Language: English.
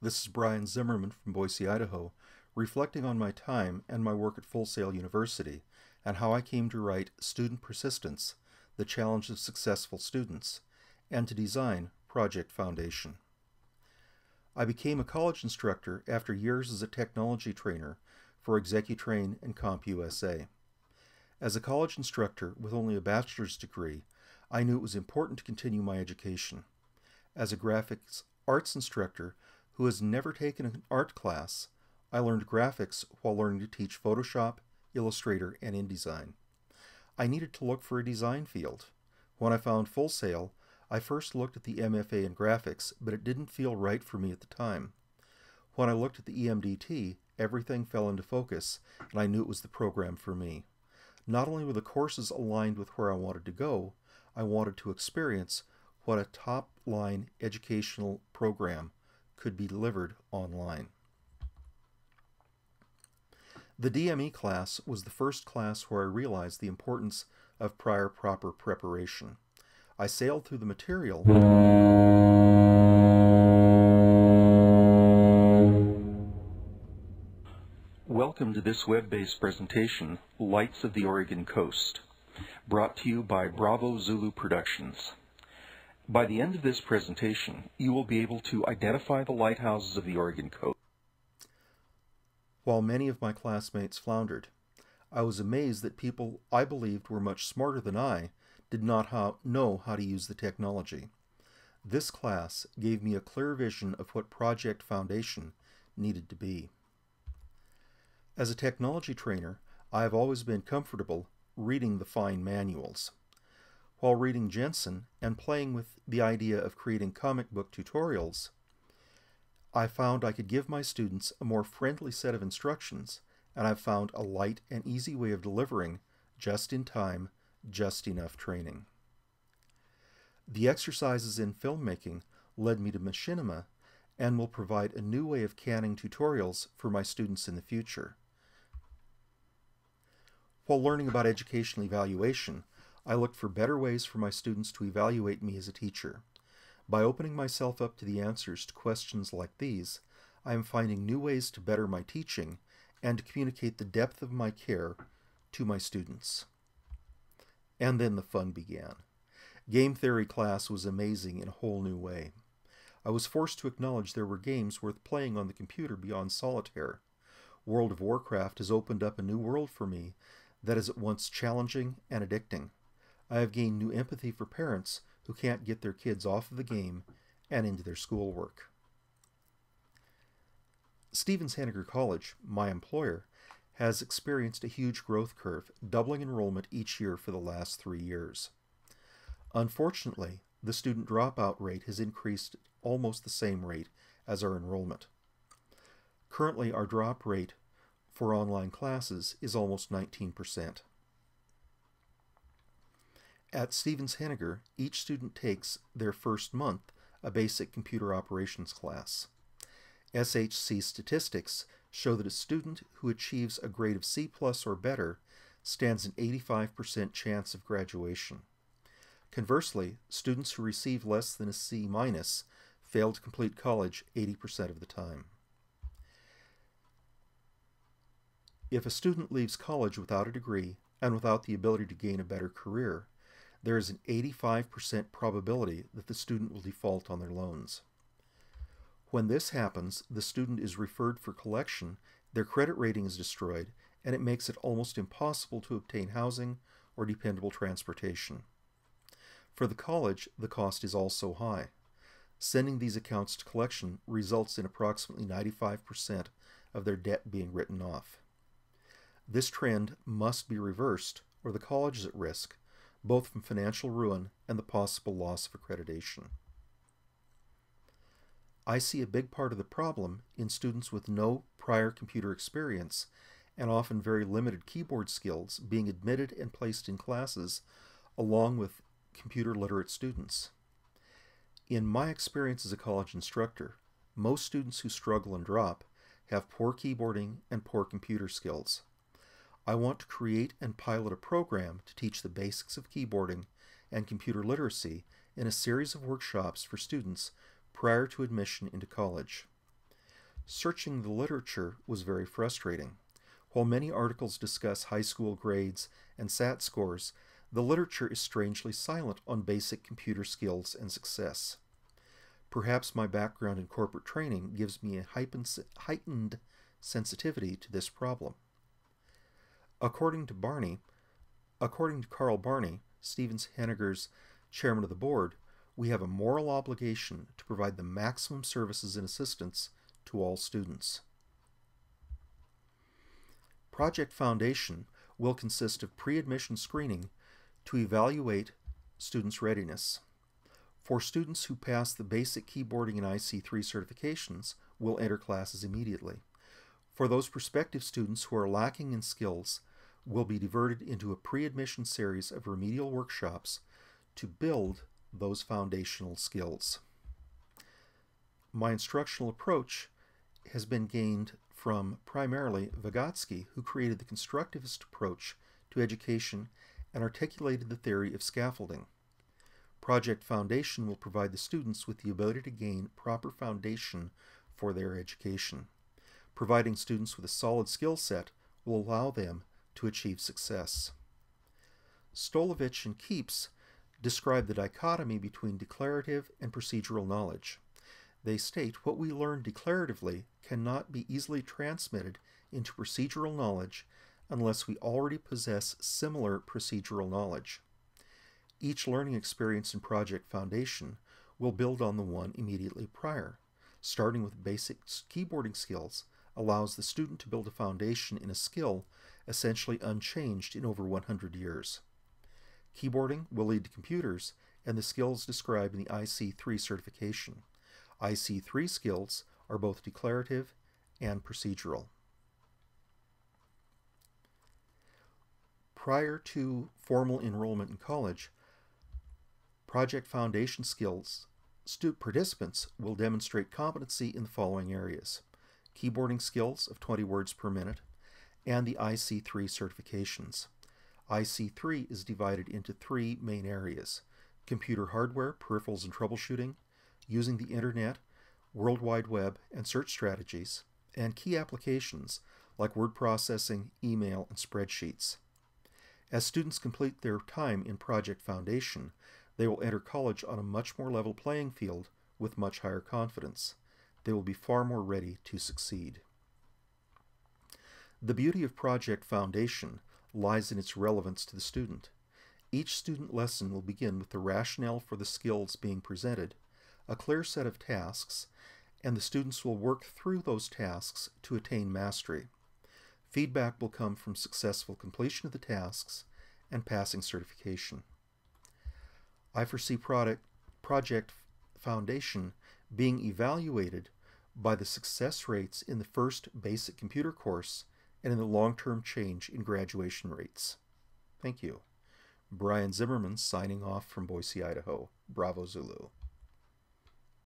This is Brian Zimmerman from Boise, Idaho, reflecting on my time and my work at Full Sail University and how I came to write Student Persistence, the Challenge of Successful Students, and to design Project Foundation. I became a college instructor after years as a technology trainer for ExecuTrain and CompUSA. As a college instructor with only a bachelor's degree, I knew it was important to continue my education. As a graphics arts instructor who has never taken an art class, I learned graphics while learning to teach Photoshop, Illustrator, and InDesign. I needed to look for a design field. When I found Full Sail, I first looked at the MFA in graphics, but it didn't feel right for me at the time. When I looked at the EMDT, everything fell into focus, and I knew it was the program for me. Not only were the courses aligned with where I wanted to go, I wanted to experience what a top-line educational program could be delivered online. The DME class was the first class where I realized the importance of prior proper preparation. I sailed through the material Welcome to this web-based presentation, Lights of the Oregon Coast, brought to you by Bravo Zulu Productions. By the end of this presentation, you will be able to identify the lighthouses of the Oregon coast. While many of my classmates floundered, I was amazed that people I believed were much smarter than I did not know how to use the technology. This class gave me a clear vision of what Project Foundation needed to be. As a technology trainer, I have always been comfortable reading the fine manuals. While reading Jensen and playing with the idea of creating comic book tutorials, I found I could give my students a more friendly set of instructions, and I've found a light and easy way of delivering just in time, just enough training. The exercises in filmmaking led me to machinima and will provide a new way of canning tutorials for my students in the future. While learning about educational evaluation, I looked for better ways for my students to evaluate me as a teacher. By opening myself up to the answers to questions like these, I am finding new ways to better my teaching and to communicate the depth of my care to my students. And then the fun began. Game theory class was amazing in a whole new way. I was forced to acknowledge there were games worth playing on the computer beyond solitaire. World of Warcraft has opened up a new world for me that is at once challenging and addicting. I have gained new empathy for parents who can't get their kids off of the game and into their schoolwork. Stevens-Henager College, my employer, has experienced a huge growth curve, doubling enrollment each year for the last 3 years. Unfortunately, the student dropout rate has increased at almost the same rate as our enrollment. Currently, our drop rate for online classes is almost 19%. At Stevens-Henager, each student takes their first month a basic computer operations class. SHC statistics show that a student who achieves a grade of C+ or better stands an 85% chance of graduation. Conversely, students who receive less than a C- fail to complete college 80% of the time. If a student leaves college without a degree and without the ability to gain a better career, there is an 85% probability that the student will default on their loans. When this happens, the student is referred for collection, their credit rating is destroyed, and it makes it almost impossible to obtain housing or dependable transportation. For the college, the cost is also high. Sending these accounts to collection results in approximately 95% of their debt being written off. This trend must be reversed, or the college is at risk, both from financial ruin and the possible loss of accreditation. I see a big part of the problem in students with no prior computer experience and often very limited keyboard skills being admitted and placed in classes along with computer literate students. In my experience as a college instructor, most students who struggle and drop have poor keyboarding and poor computer skills. I want to create and pilot a program to teach the basics of keyboarding and computer literacy in a series of workshops for students prior to admission into college. Searching the literature was very frustrating. While many articles discuss high school grades and SAT scores, the literature is strangely silent on basic computer skills and success. Perhaps my background in corporate training gives me a heightened sensitivity to this problem. According to Carl Barney, Stevens Henniger's chairman of the board, we have a moral obligation to provide the maximum services and assistance to all students. Project Foundation will consist of pre-admission screening to evaluate students' readiness. For students who pass the basic keyboarding and IC3 certifications, will enter classes immediately. For those prospective students who are lacking in skills, will be diverted into a pre-admission series of remedial workshops to build those foundational skills. My instructional approach has been gained from primarily Vygotsky, who created the constructivist approach to education and articulated the theory of scaffolding. Project Foundation will provide the students with the ability to gain proper foundation for their education. Providing students with a solid skill set will allow them to achieve success. Stolovich and Keeps describe the dichotomy between declarative and procedural knowledge. They state what we learn declaratively cannot be easily transmitted into procedural knowledge unless we already possess similar procedural knowledge. Each learning experience in Project Foundation will build on the one immediately prior. Starting with basic keyboarding skills allows the student to build a foundation in a skill essentially unchanged in over 100 years. Keyboarding will lead to computers and the skills described in the IC3 certification. IC3 skills are both declarative and procedural. Prior to formal enrollment in college, Project Foundation skills participants will demonstrate competency in the following areas: keyboarding skills of 20 words per minute, and the IC3 certifications. IC3 is divided into three main areas: computer hardware, peripherals and troubleshooting, using the internet, World Wide Web, and search strategies, and key applications like word processing, email, and spreadsheets. As students complete their time in Project Foundation, they will enter college on a much more level playing field with much higher confidence. They will be far more ready to succeed. The beauty of Project Foundation lies in its relevance to the student. Each student lesson will begin with the rationale for the skills being presented, a clear set of tasks, and the students will work through those tasks to attain mastery. Feedback will come from successful completion of the tasks and passing certification. I foresee Project Foundation being evaluated by the success rates in the first basic computer course and in the long-term change in graduation rates. Thank you. Brian Zimmerman signing off from Boise, Idaho. Bravo Zulu.